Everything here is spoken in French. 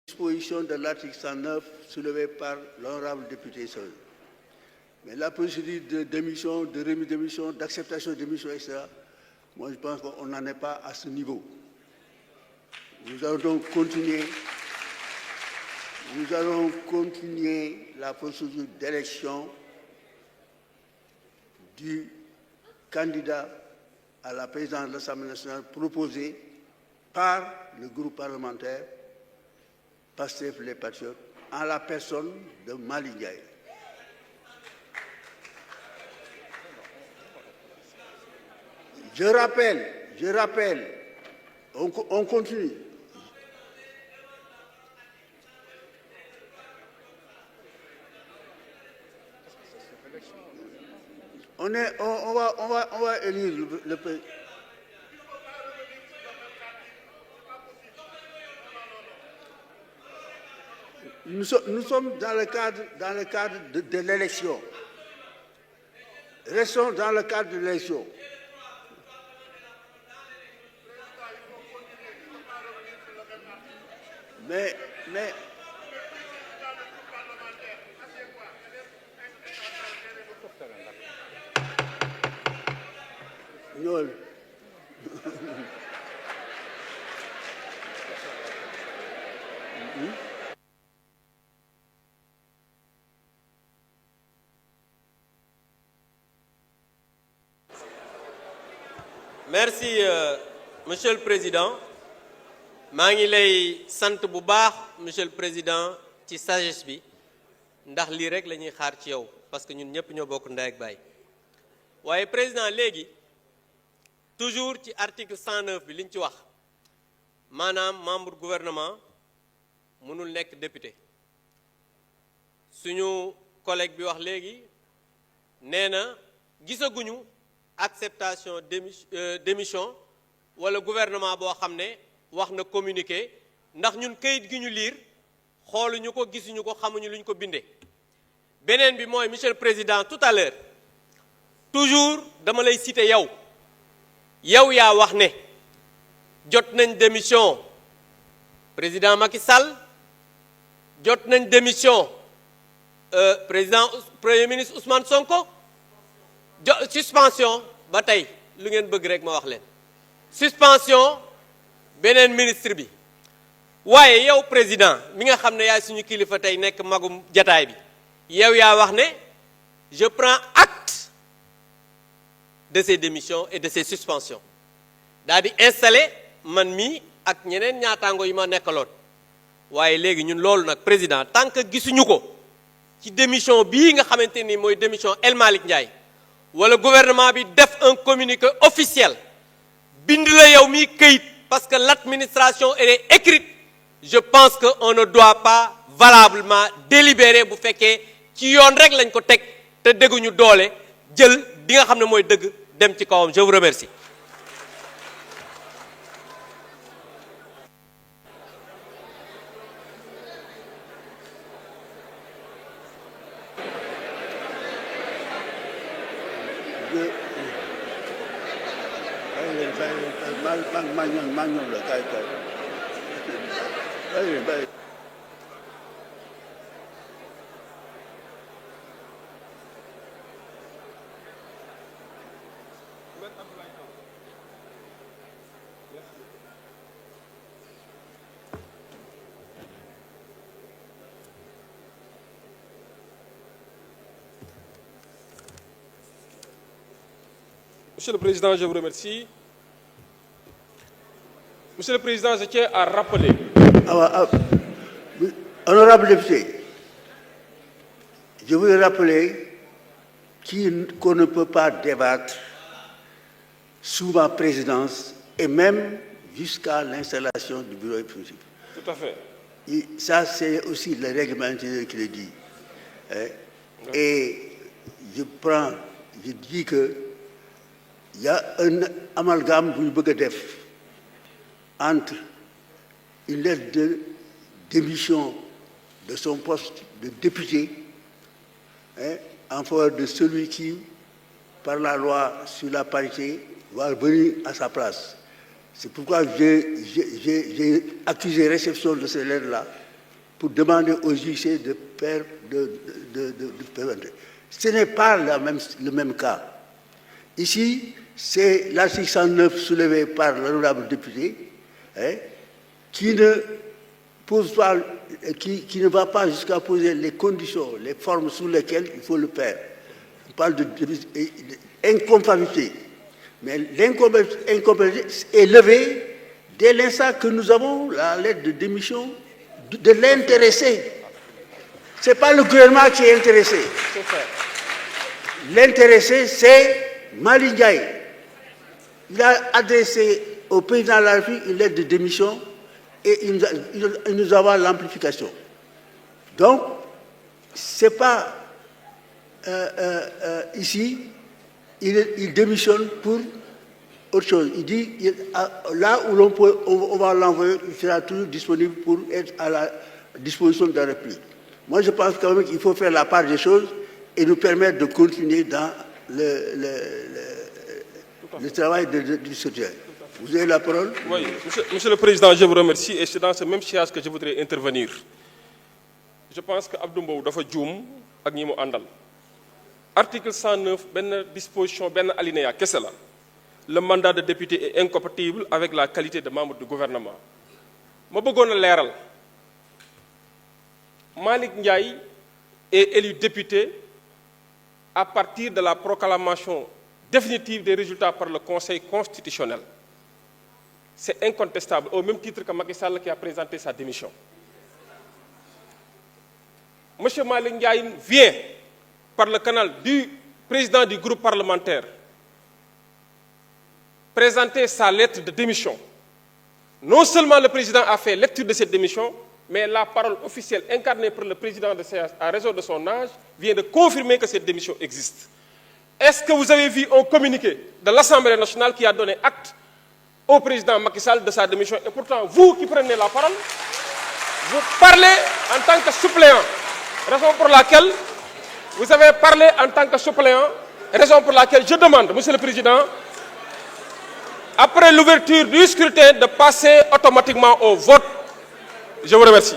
disposition de l'article 109 soulevée par l'honorable député Sol. Mais la procédure de démission, de remise de démission, d'acceptation de démission, etc., moi je pense qu'on n'en est pas à ce niveau. Nous allons donc continuer la procédure d'élection du candidat à la présidence de l'Assemblée nationale proposé par le groupe parlementaire Pastef les Patriotes en la personne de Malick Ndiaye. Je rappelle, on continue. On va élire le président. Nous sommes dans le cadre de l'élection. Restons dans le cadre de l'élection. Mais non. Merci, Monsieur le Président. maa ngi lay sant bu baax Monsieur le Président ci sagesse bi ndax lii rek la ñuy xaar ci yow parce que ñun ñëpp ñoo bokk ndey ak baay waaye président léegi toujours ci article 109 bi li ñu ci wax maanaam membre gouvernement mënul nekk député suñu collègue bi wax léegi nee na gisaguñu acceptation démission wala gouvernement boo xam ne wax na communiqué ndax ñun kayit gi ñu liir xooluñu ko gisuñu ko xamuñu luñ ko bindee beneen bi mooy monsieur le président tout à l'heure toujours dama lay citer yow yaa wax ne jot nañ démission président Macky Sall jot nañ démission président premier ministre Ousmane Sonko suspension ba tey lu ngeen bëgg rek ma wax leen suspension beneen ministre bi waaye yow président mi nga xam ne yaay suñu kilifa tey nekk magum jataay bi yow yaa wax ne je prends acte de ces démissions et de ces suspensions daal di installé man mii ak ñeneen ñaataango yi ma nekkaloon waaye léegi ñun loolu nag président tant que gisuñu ko ci démission bii nga xamante ni mooy démission El Malick Ndiaye wala gouvernement bi def un communiqué officiel bind la yow mii këyit parce que l'administration elle est écrite je pense que on ne doit pas valablement délibérer bu fekkee ci yoon rek lañ ko teg te dégguñu doole jël di nga xam ne mooy dëgg dem ci kawam je vous remercie. Monsieur le Président, je vous remercie. Monsieur le Président, je tiens à rappeler. Honorable député, je veux rappeler qu'on ne peut pas débattre sous ma présidence et même jusqu'à l'installation du bureau exécutif. Tout à fait. Et ça, c'est aussi le règlement intérieur qui le dit. Et je dis que il y a un amalgame bu ñu bëgg a def entre une lettre de démission de son poste de député en faveur de celui qui, par la loi sur la parité, va venir à sa place. C'est pourquoi j'ai accusé réception de ces lettres-là pour demander au JC de présenter. Ce n'est pas le même cas. Ici, c'est l'article 109 soulevé par l'honorable député, qui ne va pas jusqu'à poser les conditions, les formes sous lesquelles il faut le faire. On parle d'inconformité. Mais l'incompatibilité est levée dès l'instant que nous avons la lettre de démission de l'intéressé. Ce n'est pas le gouvernement qui est intéressé. L'intéressé, c'est Malick Ndiaye. Il a adressé au président de la République une lettre de démission et nous avons l'amplification. Donc, ce n'est pas ici, il démissionne pour autre chose. Il dit, là où on va l'envoyer, il sera toujours disponible pour être à la disposition de la République. Moi, je pense quand même qu'il faut faire la part des choses et nous permettre de continuer dans le travail du soutien. Vous avez la parole? Oui, Monsieur le Président, je vous remercie et c'est dans ce même sillage que je voudrais intervenir. Je pense que Abdou Mbow dafa juum ak ñi mu àndal. Article 109, benn disposition, benn alinéa kese la. Le mandat de député est incompatible avec la qualité de membre du gouvernement. Ma bëggoon a leeral. Malick Ndiaye est élu député à partir de la proclamation définitive des résultats par le Conseil constitutionnel. C'est incontestable, au même titre que Macky Sall qui a présenté sa démission. Monsieur Malick Ndiaye vient par le canal du président du groupe parlementaire présenter sa lettre de démission. Non seulement le président a fait lecture de cette démission, mais la parole officielle incarnée par le président de séance à raison de son âge vient de confirmer que cette démission existe. Est-ce que vous avez vu un communiqué de l'Assemblée nationale qui a donné acte au président Macky Sall de sa démission? Et pourtant, vous qui prenez la parole, vous parlez en tant que suppléant. Raison pour laquelle vous avez parlé en tant que suppléant, raison pour laquelle je demande, Monsieur le Président, après l'ouverture du scrutin, de passer automatiquement au vote. Je vous remercie.